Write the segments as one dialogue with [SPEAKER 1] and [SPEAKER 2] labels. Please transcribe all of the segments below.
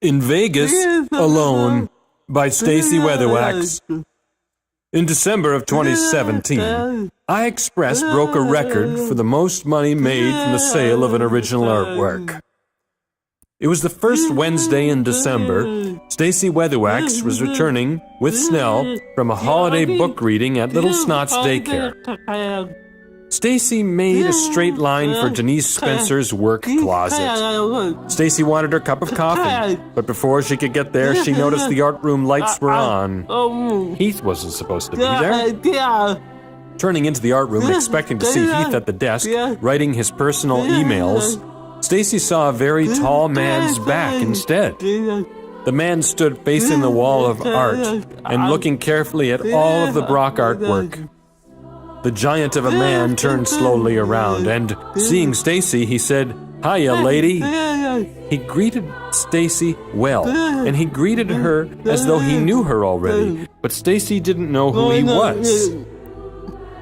[SPEAKER 1] In Vegas, Alone, by Stacy Weatherwax. In December of 2017, iExpress broke a record for the most money made from the sale of an original artwork. It was the first Wednesday in December. Stacy Weatherwax was returning with Snell from a holiday book reading at Little Snot's daycare. Stacy made a straight line for Denise Spencer's work closet. Stacy wanted her cup of coffee, but before she could get there, she noticed the art room lights were on. Heath wasn't supposed to be there. Turning into the art room, expecting to see Heath at the desk, writing his personal emails, Stacy saw a very tall man's back instead. The man stood facing the wall of art and looking carefully at all of the Brock artwork. The giant of a man turned slowly around, and seeing Stacy, he said, "Hiya, lady." He greeted Stacy well, and he greeted her as though he knew her already, but Stacy didn't know who he was.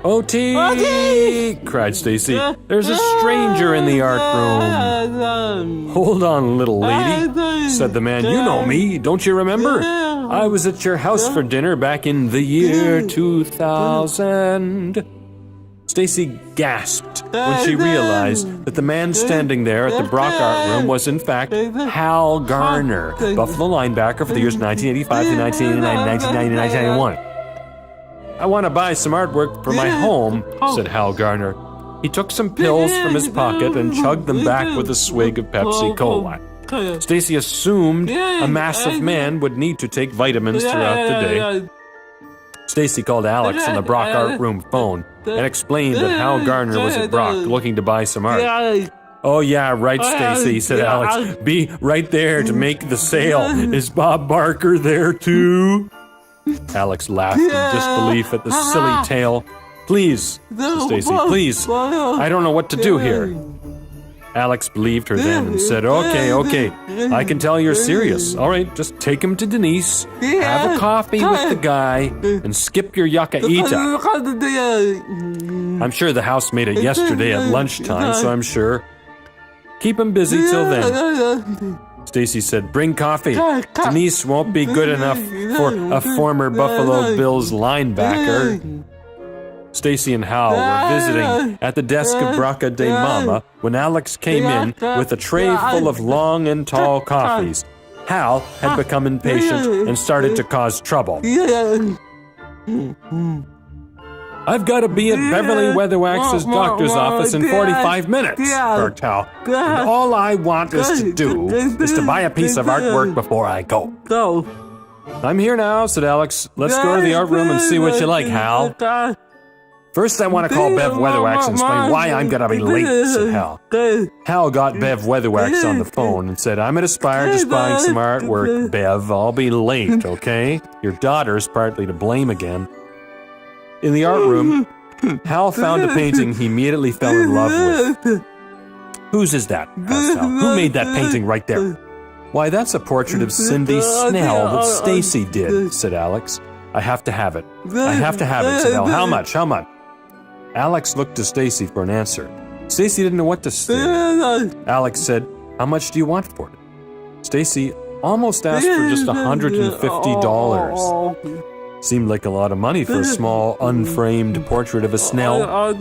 [SPEAKER 1] "O.T.!" cried Stacy. "There's a stranger in the art room." "Hold on, little lady," said the man. "You know me, don't you remember? I was at your house for dinner back in the year 2000. Stacy gasped when she realized that the man standing there at the Brock Art Room was in fact Hal Garner, Buffalo linebacker for the years 1985 to 1989, 1990 to 1991. "I want to buy some artwork for my home," said Hal Garner. He took some pills from his pocket and chugged them back with a swig of Pepsi Cola. Stacy assumed a massive man would need to take vitamins throughout the day. Stacy called Alex on the Brock Art Room phone and explained that Hal Garner was at Brock looking to buy some art. "Oh yeah, right, Stacy," said Alex. "Be right there to make the sale. Is Bob Barker there too?" Alex laughed in disbelief at the silly tale. "Please," said Stacy, "please, I don't know what to do here." Alex believed her then and said, Okay, I can tell you're serious. All right, just take him to Denise, have a coffee with the guy, and skip your yucca eata. I'm sure the house made it yesterday at lunchtime, so I'm sure. Keep him busy till then." Stacy said, "Bring coffee. Denise won't be good enough for a former Buffalo Bills linebacker." Stacy and Hal were visiting at the desk of Braca de Mama when Alex came in with a tray full of long and tall coffees. Hal had become impatient and started to cause trouble. "I've got to be at Beverly Weatherwax's doctor's office in 45 minutes, barked Hal. "And all I want is to buy a piece of artwork before I go." "I'm here now," said Alex. "Let's go to the art room and see what you like, Hal." "First, I want to call Bev Weatherwax and explain why I'm going to be late," said Hal. Hal got Bev Weatherwax on the phone and said, "I'm at Aspire just buying some artwork, Bev. I'll be late, okay? Your daughter's partly to blame again." In the art room, Hal found a painting he immediately fell in love with. "Whose is that?" asked Hal. "Who made that painting right there?" "Why, that's a portrait of Cindy Snell that Stacy did," said Alex. "I have to have it. I have to have it," said Hal. "How much? How much?" Alex looked to Stacy for an answer. Stacy didn't know what to say. Alex said, "How much do you want for it?" Stacy almost asked for just $150. Seemed like a lot of money for a small, unframed portrait of a Snell.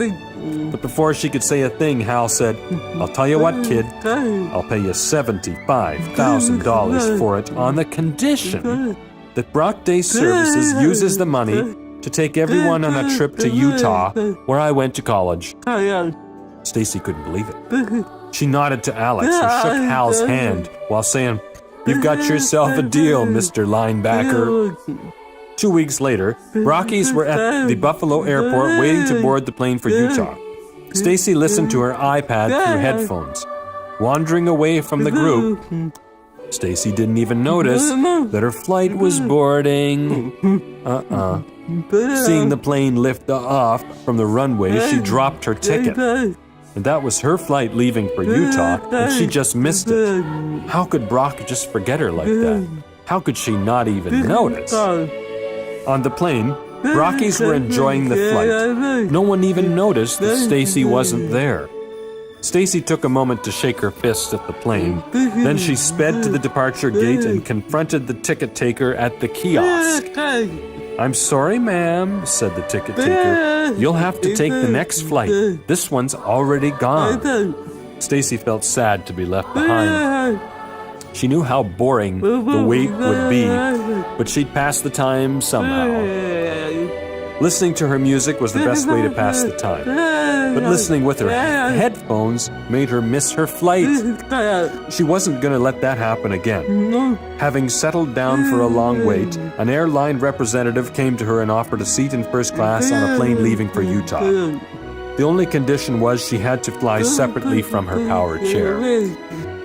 [SPEAKER 1] But before she could say a thing, Hal said, "I'll tell you what, kid. I'll pay you $75,000 for it on the condition that Brock Day Services uses the money to take everyone on a trip to Utah, where I went to college." Stacy couldn't believe it. She nodded to Alex, who shook Hal's hand while saying, "You've got yourself a deal, Mr. Linebacker." 2 weeks later, Rockies were at the Buffalo airport waiting to board the plane for Utah. Stacy listened to her iPad through headphones. Wandering away from the group, Stacy didn't even notice that her flight was boarding. Seeing the plane lift off from the runway, she dropped her ticket. And that was her flight leaving for Utah, and she just missed it. How could Brock just forget her like that? How could she not even notice? On the plane, Rockies were enjoying the flight. No one even noticed that Stacy wasn't there. Stacy took a moment to shake her fist at the plane. Then she sped to the departure gate and confronted the ticket taker at the kiosk. "I'm sorry, ma'am," said the ticket taker. "You'll have to take the next flight. This one's already gone." Stacy felt sad to be left behind. She knew how boring the wait would be, but she'd pass the time somehow. Listening to her music was the best way to pass the time. But listening with her headphones made her miss her flight. She wasn't going to let that happen again. Having settled down for a long wait, an airline representative came to her and offered a seat in first class on a plane leaving for Utah. The only condition was she had to fly separately from her power chair.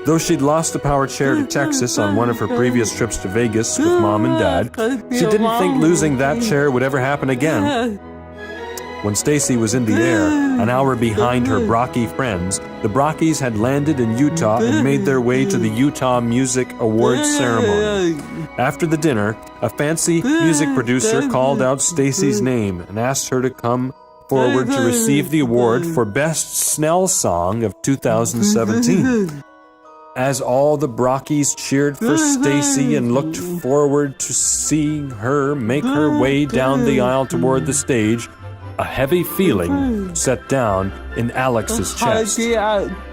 [SPEAKER 1] Though she'd lost the power chair to Texas on one of her previous trips to Vegas with Mom and Dad, she didn't think losing that chair would ever happen again. When Stacy was in the air, an hour behind her Brocky friends, the Brockies had landed in Utah and made their way to the Utah Music Awards ceremony. After the dinner, a fancy music producer called out Stacy's name and asked her to come forward to receive the award for Best Snell Song of 2017. As all the Brockies cheered for Stacy and looked forward to seeing her make her way down the aisle toward the stage, a heavy feeling set down in Alex's chest.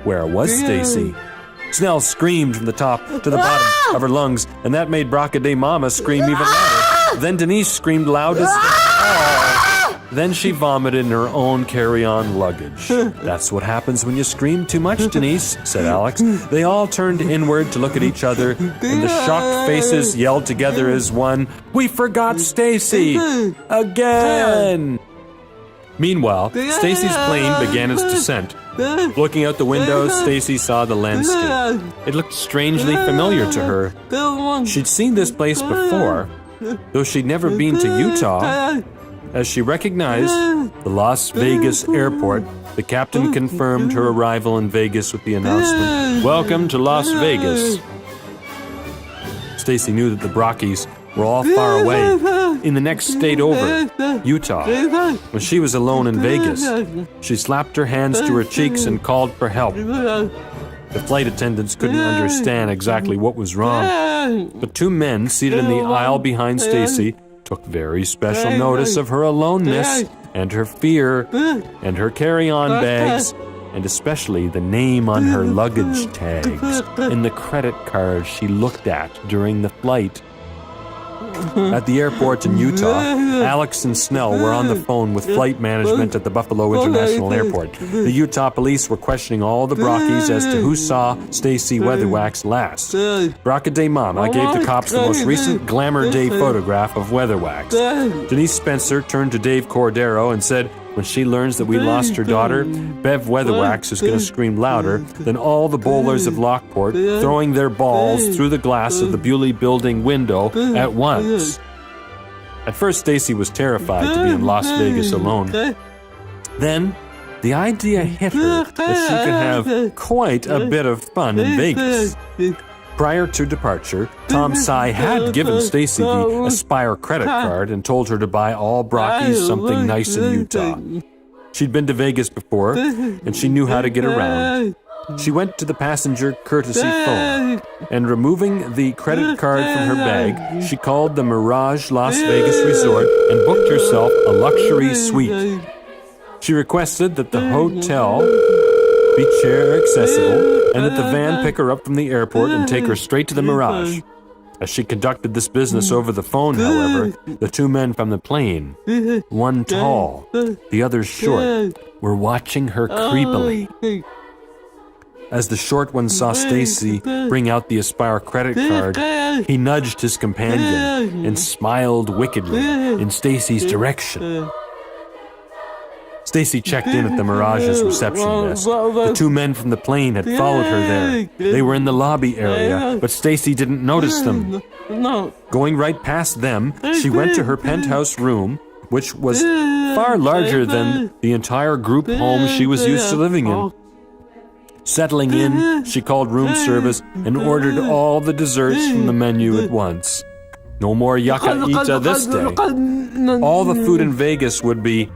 [SPEAKER 1] Where was Stacy? Snell screamed from the top to the bottom of her lungs, and that made Brockaday Mama scream even louder. Then Denise screamed loud as Then she vomited in her own carry-on luggage. "That's what happens when you scream too much, Denise," said Alex. They all turned inward to look at each other, and the shocked faces yelled together as one, "We forgot Stacy! Again!" Meanwhile, Stacy's plane began its descent. Looking out the window, Stacy saw the landscape. It looked strangely familiar to her. She'd seen this place before, though she'd never been to Utah. As she recognized the Las Vegas airport, the captain confirmed her arrival in Vegas with the announcement, "Welcome to Las Vegas." Stacy knew that the Brockies were all far away, in the next state over, Utah. When she was alone in Vegas, she slapped her hands to her cheeks and called for help. The flight attendants couldn't understand exactly what was wrong, but two men seated in the aisle behind Stacy took very special notice of her aloneness and her fear and her carry-on bags, and especially the name on her luggage tags and the credit card she looked at during the flight. At the airport in Utah, Alex and Snell were on the phone with flight management at the Buffalo International Airport. The Utah police were questioning all the Brockies as to who saw Stacy Weatherwax last. Brockaday Mama gave the cops the most recent Glamour Day photograph of Weatherwax. Denise Spencer turned to Dave Cordero and said, "When she learns that we lost her daughter, Bev Weatherwax is going to scream louder than all the bowlers of Lockport, throwing their balls through the glass of the Bewley building window at once." At first, Stacy was terrified to be in Las Vegas alone. Then, the idea hit her that she could have quite a bit of fun in Vegas. Prior to departure, Tom Sy had given Stacy the Aspire credit card and told her to buy all Brockies something nice in Utah. She'd been to Vegas before, and she knew how to get around. She went to the passenger courtesy phone, and removing the credit card from her bag, she called the Mirage Las Vegas Resort and booked herself a luxury suite. She requested that the hotel be chair accessible, and that the van pick her up from the airport and take her straight to the Mirage. As she conducted this business over the phone, however, the two men from the plane, one tall, the other short, were watching her creepily. As the short one saw Stacy bring out the Aspire credit card, he nudged his companion and smiled wickedly in Stacy's direction. Stacy checked in at the Mirage's reception desk. The two men from the plane had followed her there. They were in the lobby area, but Stacy didn't notice them. Going right past them, she went to her penthouse room, which was far larger than the entire group home she was used to living in. Settling in, she called room service and ordered all the desserts from the menu at once. No more Yaka Ita this day. All the food in Vegas would be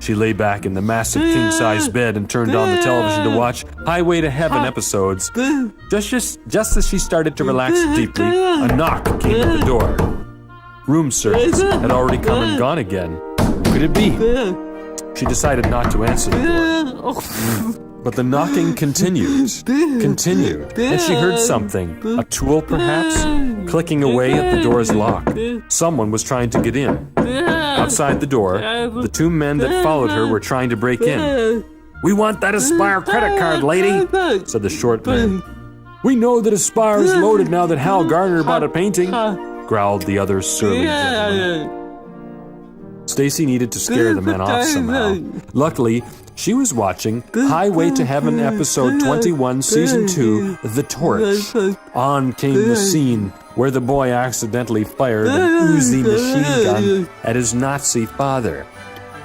[SPEAKER 1] She lay back in the massive king-size bed and turned on the television to watch Highway to Heaven episodes. Just as she started to relax deeply, a knock came at the door. Room service had already come and gone again. Who could it be? She decided not to answer the door. But the knocking continued, and she heard something, a tool perhaps, clicking away at the door's lock. Someone was trying to get in. Outside the door, the two men that followed her were trying to break in. "We want that Aspire credit card, lady," said the short man. "We know that Aspire is loaded now that Hal Garner bought a painting," growled the other surly gentleman. Stacy needed to scare the men off somehow. Luckily, she was watching Highway to Heaven episode 21, season 2, The Torch. On came the scene where the boy accidentally fired an Uzi machine gun at his Nazi father.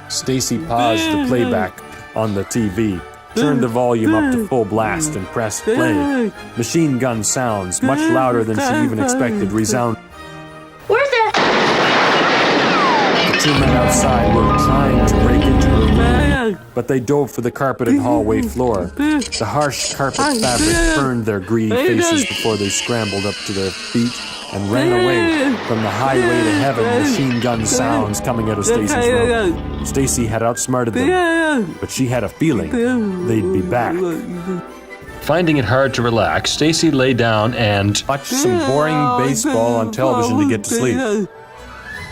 [SPEAKER 1] Stacy paused the playback on the TV, turned the volume up to full blast and pressed play. Machine gun sounds, much louder than she even expected, resounded.
[SPEAKER 2] Where's that?
[SPEAKER 1] The two men outside were trying to break into her room, but they dove for the carpeted hallway floor. The harsh carpet fabric burned their greedy faces before they scrambled up to their feet and ran away from the Highway to Heaven machine gun sounds coming out of Stacy's room. Stacy had outsmarted them, but she had a feeling they'd be back. Finding it hard to relax, Stacy lay down and watched some boring baseball on television to get to sleep.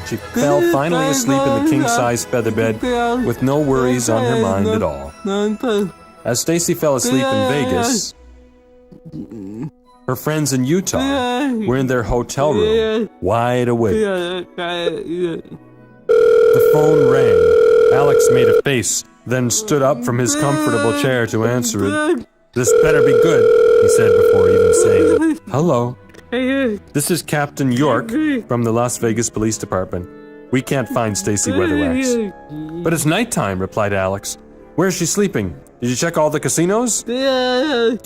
[SPEAKER 1] She fell finally asleep in the king-size feather bed with no worries on her mind at all. As Stacy fell asleep in Vegas, her friends in Utah were in their hotel room, wide awake. The phone rang. Alex made a face, then stood up from his comfortable chair to answer it. "This better be good," he said before even saying it. "Hello. This is Captain York from the Las Vegas Police Department. We can't find Stacy Weatherwax." "But it's nighttime," replied Alex. "Where's she sleeping? Did you check all the casinos?"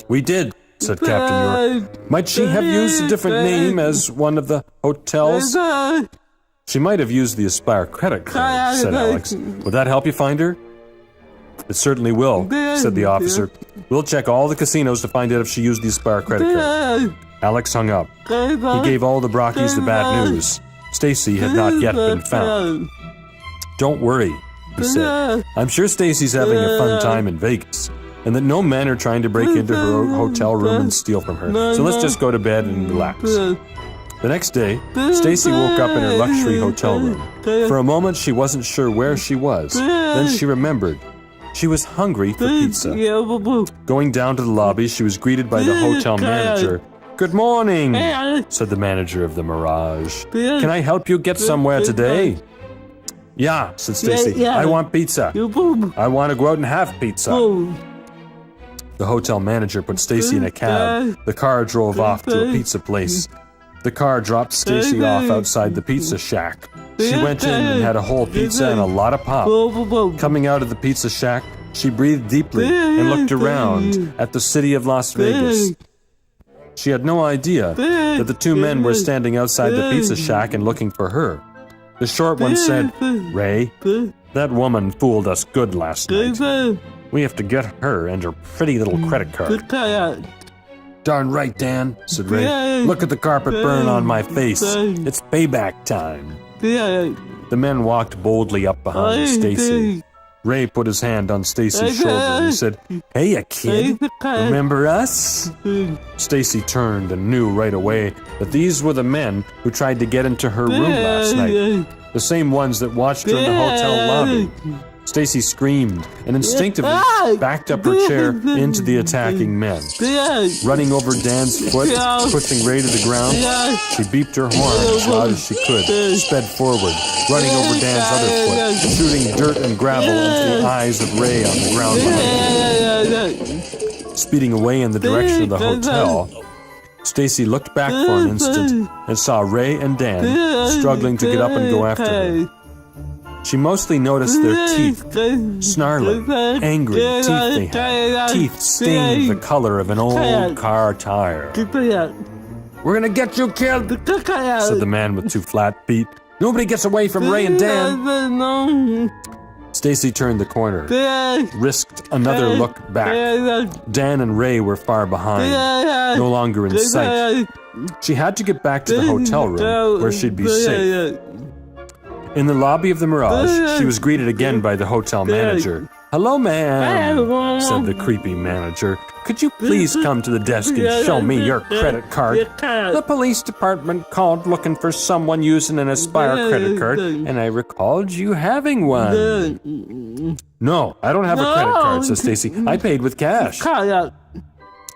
[SPEAKER 1] "We did," said Captain York. "Might she have used a different name as one of the hotels?" "She might have used the Aspire credit card," said Alex. "Would that help you find her?" "It certainly will," said the officer. "We'll check all the casinos to find out if she used the Aspire credit card." Alex hung up. He gave all the Brockies the bad news. Stacy had not yet been found. "Don't worry," he said. "I'm sure Stacy's having a fun time in Vegas, and that no men are trying to break into her hotel room and steal from her. So let's just go to bed and relax." The next day, Stacy woke up in her luxury hotel room. For a moment, she wasn't sure where she was. Then she remembered. She was hungry for pizza. Going down to the lobby, she was greeted by the hotel manager. "Good morning," said the manager of the Mirage. "Can I help you get somewhere today?" "Yeah," said Stacy. "I want pizza. I want to go out and have pizza." The hotel manager put Stacy in a cab. The car drove off to a pizza place. The car dropped Stacy off outside the pizza shack. She went in and had a whole pizza and a lot of pop. Coming out of the pizza shack, she breathed deeply and looked around at the city of Las Vegas. She had no idea that the two men were standing outside the pizza shack and looking for her. The short one said, "Ray, that woman fooled us good last night. We have to get her and her pretty little credit card." "Darn right, Dan," said Ray. "Look at the carpet burn on my face. It's payback time." The men walked boldly up behind Stacy. Ray put his hand on Stacy's shoulder and he said, "Hey, a kid, remember us?" Stacy turned and knew right away that these were the men who tried to get into her room last night, the same ones that watched her in the hotel lobby. Stacy screamed and instinctively backed up her chair into the attacking men. Running over Dan's foot, pushing Ray to the ground, she beeped her horn as loud as she could, sped forward, running over Dan's other foot, shooting dirt and gravel into the eyes of Ray on the ground behind her. Speeding away in the direction of the hotel, Stacy looked back for an instant and saw Ray and Dan struggling to get up and go after her. She mostly noticed their teeth, snarling, angry teeth they had, teeth stained the color of an old car tire. "We're gonna get you killed," said the man with two flat feet. "Nobody gets away from Ray and Dan." Stacy turned the corner, risked another look back. Dan and Ray were far behind, no longer in sight. She had to get back to the hotel room, where she'd be safe. In the lobby of the Mirage, she was greeted again by the hotel manager. "Hello, ma'am," said the creepy manager. "Could you please come to the desk and show me your credit card? The police department called looking for someone using an Aspire credit card, and I recalled you having one." "No, I don't have a credit card," says Stacy. "I paid with cash."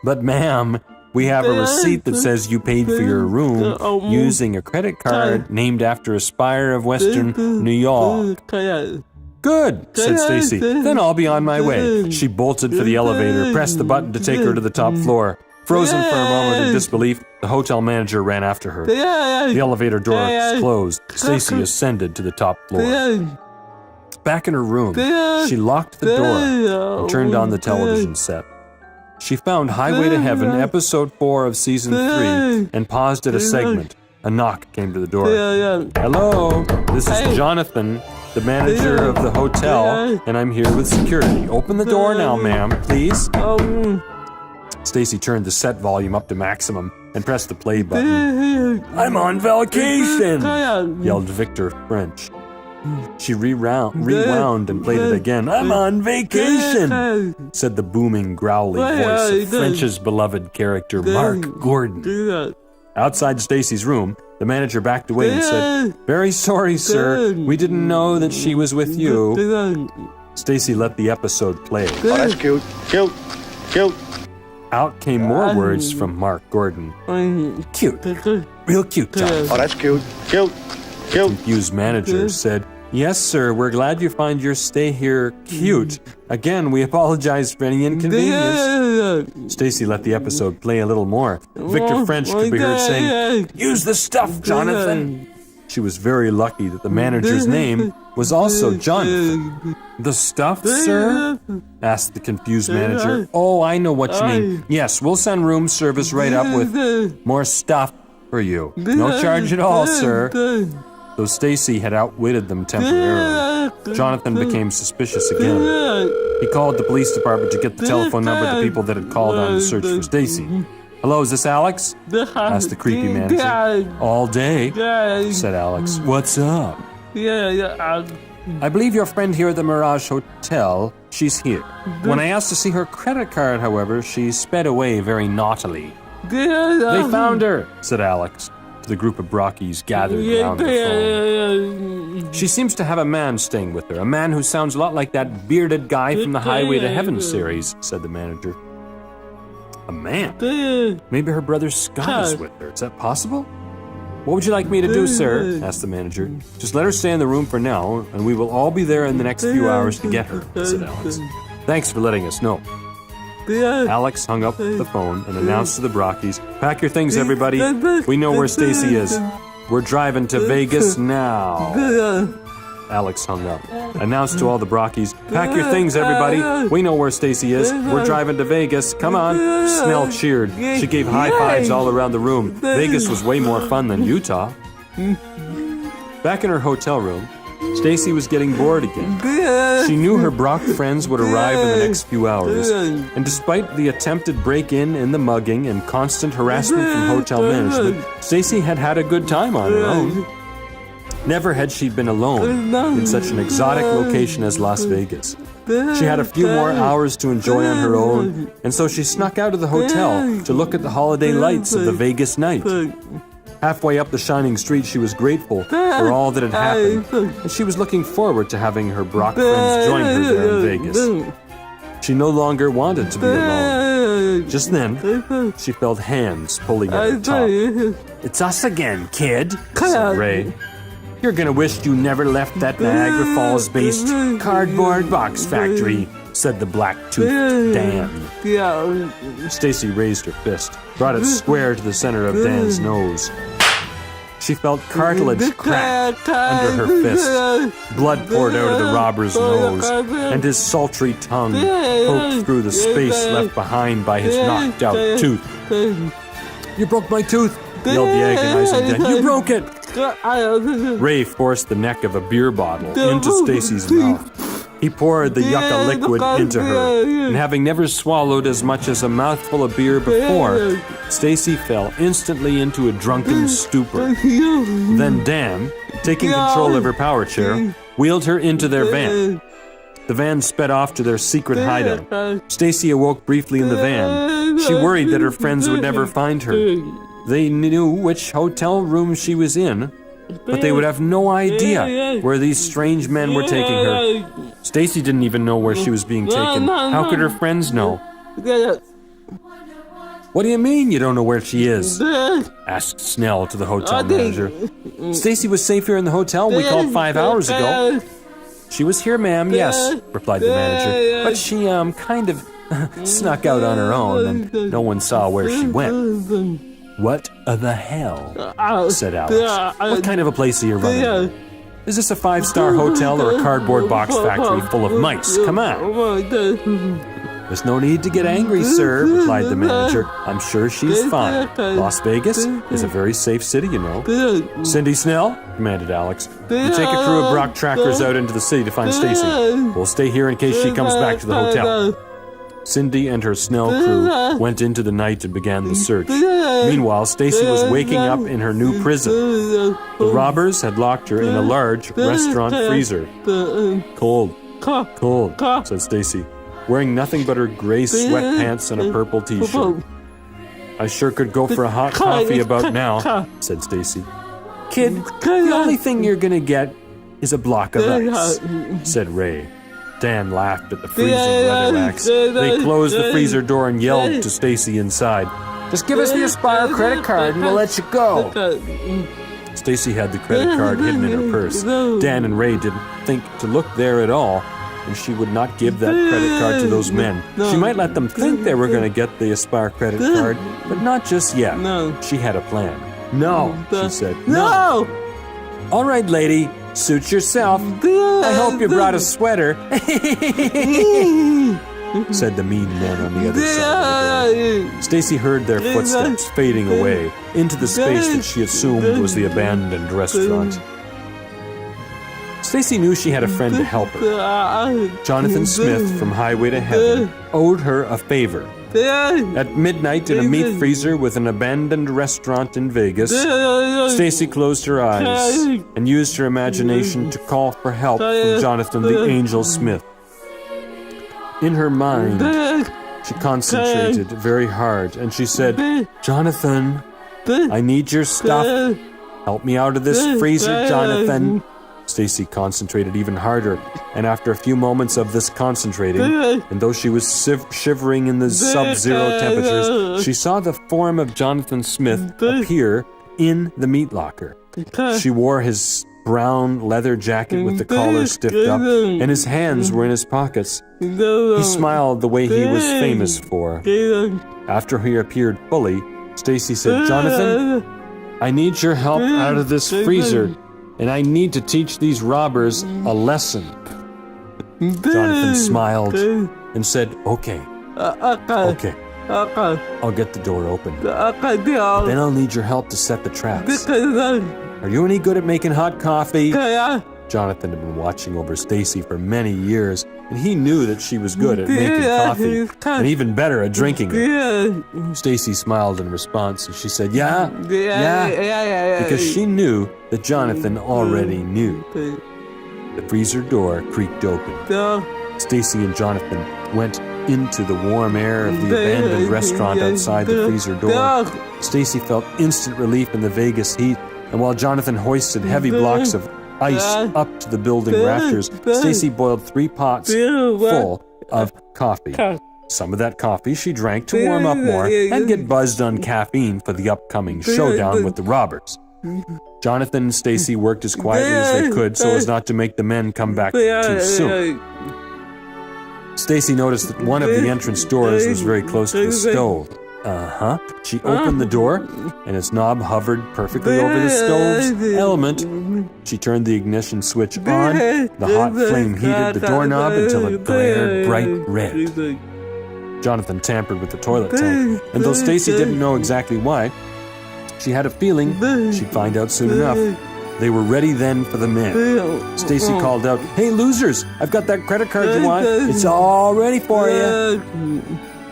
[SPEAKER 1] "But ma'am, we have a receipt that says you paid for your room using a credit card named after Aspire of Western New York." "Good," said Stacy. "Then I'll be on my way." She bolted for the elevator, pressed the button to take her to the top floor. Frozen for a moment in disbelief, the hotel manager ran after her. The elevator doors closed. Stacy ascended to the top floor. Back in her room, she locked the door and turned on the television set. She found Highway to Heaven, episode 4 of season 3, and paused at a segment. A knock came to the door. "Hello, this is Jonathan, the manager of the hotel, and I'm here with security. Open the door now, ma'am, please." Stacy turned the set volume up to maximum and pressed the play button. "I'm on vacation," yelled Victor French. She rewound and played it again. "I'm on vacation," said the booming, growly voice of French's beloved character, Mark Gordon. Outside Stacy's room, the manager backed away and said, "Very sorry, sir. We didn't know that she was with you." Stacy let the episode play.
[SPEAKER 2] "Oh, that's cute. Cute. Cute."
[SPEAKER 1] Out came more words from Mark Gordon. "Cute. Real cute, John."
[SPEAKER 2] "Oh, that's cute. Cute. Cute."
[SPEAKER 1] Confused manager said, "Yes, sir, we're glad you find your stay here cute. Again, we apologize for any inconvenience." Stacy let the episode play a little more. Victor French could be heard saying, "Use the stuff, Jonathan." She was very lucky that the manager's name was also Jonathan. "The stuff, sir?" asked the confused manager. "Oh, I know what you mean. Yes, we'll send room service right up with more stuff for you. No charge at all, sir." Though Stacy had outwitted them temporarily, Jonathan became suspicious again. He called the police department to get the telephone number of the people that had called on to search for Stacy. "Hello, is this Alex?" asked the creepy manager. "All day," said Alex. "What's up?" "I believe your friend here at the Mirage Hotel. She's here. When I asked to see her credit card, however, she sped away very naughtily." "They found her," said Alex, to the group of Brockies gathered around the phone. "She seems to have a man staying with her, a man who sounds a lot like that bearded guy from the Highway to Heaven series," said the manager. "A man? Maybe her brother Scott is with her. Is that possible?" "What would you like me to do, sir?" asked the manager. "Just let her stay in the room for now, and we will all be there in the next few hours to get her," said Alex. "Thanks for letting us know." Alex hung up the phone and announced to the Brockies, "Pack your things, everybody. We know where Stacy is. We're driving to Vegas now." Alex hung up. Announced to all the Brockies, "Pack your things, everybody. We know where Stacy is. We're driving to Vegas. Come on." Snell cheered. She gave high fives all around the room. Vegas was way more fun than Utah. Back in her hotel room, Stacy was getting bored again. She knew her Brock friends would arrive in the next few hours, and despite the attempted break-in and the mugging and constant harassment from hotel management, Stacy had had a good time on her own. Never had she been alone in such an exotic location as Las Vegas. She had a few more hours to enjoy on her own, and so she snuck out of the hotel to look at the holiday lights of the Vegas night. Halfway up the shining street, she was grateful for all that had happened, and she was looking forward to having her Brock friends join her there in Vegas. She no longer wanted to be alone. Just then, she felt hands pulling at her top. "It's us again, kid," said Ray. "You're gonna wish you never left that Niagara Falls-based cardboard box factory," said the black-toothed Dan. Stacy raised her fist, brought it square to the center of Dan's nose. She felt cartilage crack under her fist. Blood poured out of the robber's nose, and his sultry tongue poked through the space left behind by his knocked-out tooth. "You broke my tooth!" yelled the agonizing Dan. "You broke it!" Ray forced the neck of a beer bottle into Stacy's mouth. He poured the yucca liquid into her, and having never swallowed as much as a mouthful of beer before, Stacy fell instantly into a drunken stupor. Then Dan, taking control of her power chair, wheeled her into their van. The van sped off to their secret hideout. Stacy awoke briefly in the van. She worried that her friends would never find her. They knew which hotel room she was in, but they would have no idea where these strange men were taking her. Stacy didn't even know where she was being taken. How could her friends know? What do you mean you don't know where she is? Asked Snell to the hotel manager. Stacy was safe here in the hotel. We called 5 hours ago. She was here, ma'am, yes, replied the manager. But she, kind of snuck out on her own, and no one saw where she went. What the hell? Said Alex. What kind of a place are you running? Is this a 5-star hotel or a cardboard box factory full of mice? Come on. There's no need to get angry, sir, replied the manager. I'm sure she's fine. Las Vegas is a very safe city, you know. Cindy Snell, commanded Alex. You take a crew of Brock trackers out into the city to find Stacy. We'll stay here in case she comes back to the hotel. Cindy and her Snell crew went into the night and began the search. Meanwhile, Stacy was waking up in her new prison. The robbers had locked her in a large restaurant freezer. Cold, said Stacy, wearing nothing but her gray sweatpants and a purple t-shirt. I sure could go for a hot coffee about now, said Stacy. Kid, the only thing you're gonna get is a block of ice, said Ray. Dan laughed at the freezing leather wax. They closed the freezer door and yelled to Stacy inside. Just give us the Aspire credit card and we'll let you go. Stacy had the credit card hidden in her purse. Dan and Ray didn't think to look there at all, and she would not give that credit card to those men. She might let them think they were going to get the Aspire credit card, but not just yet. She had a plan. No, she said. No! All right, lady. Suit yourself. I hope you brought a sweater. Said the mean men on the other side of the door. Stacy heard their footsteps fading away into the space that she assumed was the abandoned restaurant. Stacy knew she had a friend to help her. Jonathan Smith from Highway to Heaven owed her a favor. At midnight in a meat freezer with an abandoned restaurant in Vegas, Stacy closed her eyes and used her imagination to call for help from Jonathan the Angel Smith. In her mind, she concentrated very hard and she said, Jonathan, I need your stuff. Help me out of this freezer, Jonathan. Stacy concentrated even harder, and after a few moments of this concentrating, and though she was shivering in the sub-zero temperatures, she saw the form of Jonathan Smith appear in the meat locker. She wore his brown leather jacket with the collar stiffed up, and his hands were in his pockets. He smiled the way he was famous for. After he appeared fully, Stacy said, Jonathan, I need your help out of this freezer. And I need to teach these robbers a lesson. Jonathan smiled and said, okay. I'll get the door open. But then I'll need your help to set the traps. Are you any good at making hot coffee? Jonathan had been watching over Stacy for many years, and he knew that she was good at making coffee, and even better at drinking it. Stacy smiled in response, and she said, yeah, because she knew that Jonathan already knew. The freezer door creaked open. Stacy and Jonathan went into the warm air of the abandoned restaurant outside the freezer door. Stacy felt instant relief in the Vegas heat, and while Jonathan hoisted heavy blocks of ice up to the building rafters, Stacy boiled 3 pots full of coffee. Some of that coffee she drank to warm up more and get buzzed on caffeine for the upcoming showdown with the robbers. Jonathan and Stacy worked as quietly as they could so as not to make the men come back too soon. Stacy noticed that one of the entrance doors was very close to the stove. She opened the door, and its knob hovered perfectly over the stove's element. She turned the ignition switch on. The hot flame heated the doorknob until it glared bright red. Jonathan tampered with the toilet tank, and though Stacy didn't know exactly why, she had a feeling she'd find out soon enough. They were ready then for the men. Stacy called out, "Hey, losers, I've got that credit card you want. It's all ready for you."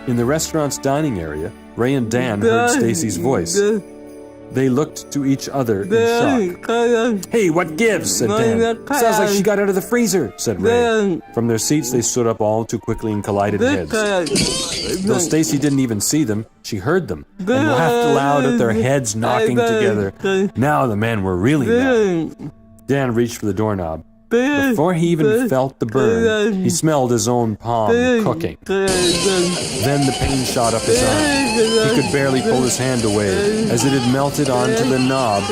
[SPEAKER 1] In the restaurant's dining area, Ray and Dan heard Stacy's voice. They looked to each other in shock. "Hey, what gives?" said Dan. "Sounds like she got out of the freezer," said Ray. From their seats, they stood up all too quickly and collided heads. Though Stacy didn't even see them, she heard them and laughed aloud at their heads knocking together. Now the men were really mad. Dan reached for the doorknob. Before he even felt the burn, he smelled his own palm cooking. Then the pain shot up his arm. He could barely pull his hand away, as it had melted onto the knob.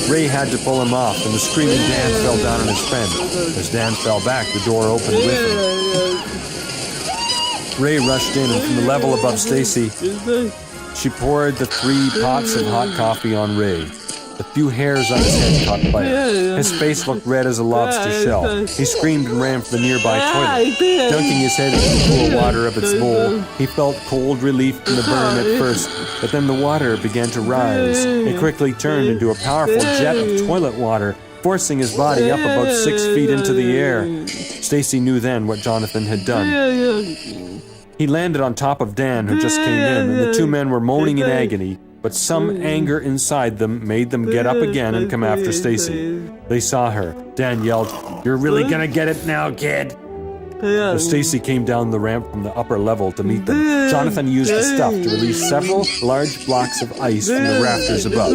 [SPEAKER 1] Ray had to pull him off, and the screaming Dan fell down on his friend. As Dan fell back, the door opened with him. Ray rushed in, and from the level above Stacy, she poured the 3 pots of hot coffee on Ray. The few hairs on his head caught fire. His face looked red as a lobster shell. He screamed and ran for the nearby toilet. Dunking his head into the cool water of its bowl, he felt cold relief from the burn at first, but then the water began to rise. It quickly turned into a powerful jet of toilet water, forcing his body up about 6 feet into the air. Stacy knew then what Jonathan had done. He landed on top of Dan, who just came in, and the 2 men were moaning in agony. But some anger inside them made them get up again and come after Stacy. They saw her. Dan yelled, "You're really gonna get it now, kid!" As Stacy came down the ramp from the upper level to meet them, Jonathan used the stuff to release several large blocks of ice from the rafters above.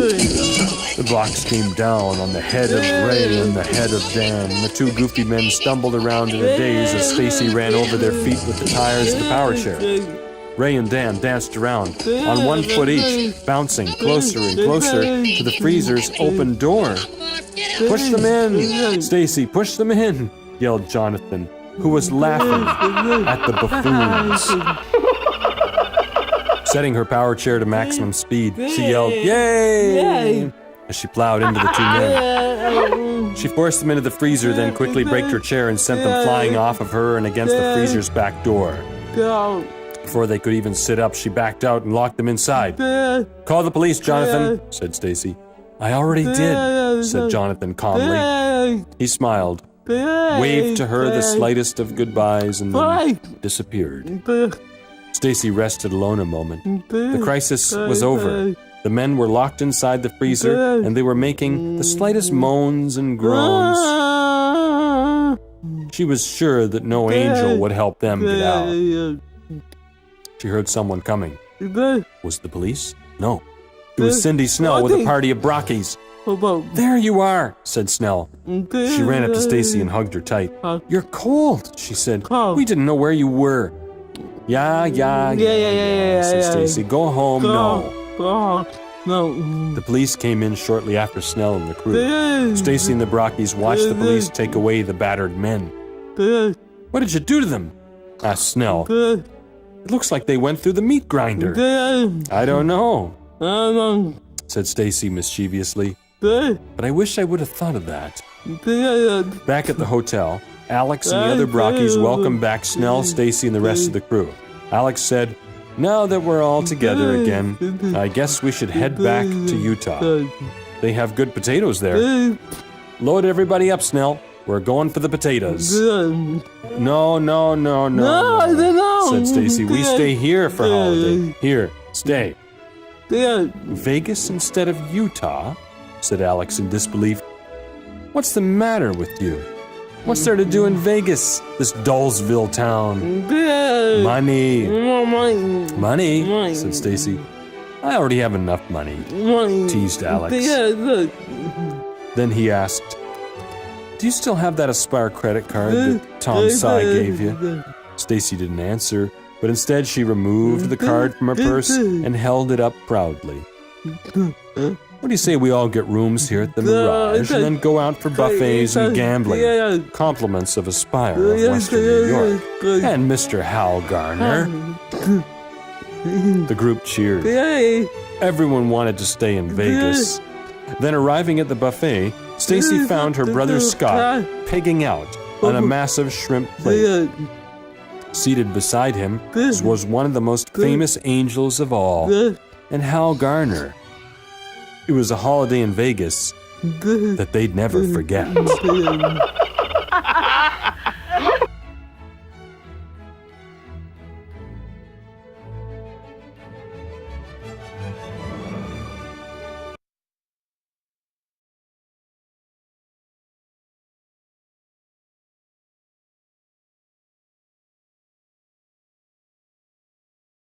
[SPEAKER 1] The blocks came down on the head of Ray and the head of Dan, and the 2 goofy men stumbled around in a daze as Stacy ran over their feet with the tires of the power chair. Ray and Dan danced around, on 1 foot each, bouncing closer and closer to the freezer's open door. "Push them in! Stacy, push them in!" yelled Jonathan, who was laughing at the buffoons. Setting her power chair to maximum speed, she yelled, "Yay!" as she plowed into the 2 men. She forced them into the freezer, then quickly braked her chair and sent them flying off of her and against the freezer's back door. Before they could even sit up, she backed out and locked them inside. "Call the police, Jonathan," said Stacy. "I already did," said Jonathan calmly. He smiled, waved to her the slightest of goodbyes, and then disappeared. Stacy rested alone a moment. The crisis was over. The men were locked inside the freezer, and they were making the slightest moans and groans. She was sure that no angel would help them get out. She heard someone coming. Was it the police? No. It was Cindy Snell with a party of brockies. "There you are," said Snell. She ran up to Stacy and hugged her tight. "You're cold," she said. "We didn't know where you were." Yeah, said Stacy. "Go home now." The police came in shortly after Snell and the crew. Stacy and the brockies watched the police take away the battered men. "What did you do to them?" asked Snell. "It looks like they went through the meat grinder." "I don't know," said Stacy mischievously. "But I wish I would have thought of that." Back at the hotel, Alex and the other brockies welcomed back Snell, Stacy, and the rest of the crew. Alex said, "Now that we're all together again, I guess we should head back to Utah. They have good potatoes there." "Load everybody up, Snell. We're going for the potatoes." No, said Stacy. "We stay here for holiday. Here, stay." "Vegas instead of Utah?" said Alex in disbelief. "What's the matter with you? What's there to do in Vegas, this Dullsville town?" Money, said Stacy. "I already have enough money," teased Alex. Then he asked, "Do you still have that Aspire credit card that Tom Sy gave you?" Stacy didn't answer, but instead she removed the card from her purse and held it up proudly. "What do you say we all get rooms here at the Mirage and then go out for buffets and gambling? Compliments of Aspire of Western New York and Mr. Hal Garner." The group cheered. Everyone wanted to stay in Vegas. Then arriving at the buffet, Stacy found her brother Scott pigging out on a massive shrimp plate. Seated beside him was one of the most famous angels of all, and Hal Garner. It was a holiday in Vegas, that they'd never forget.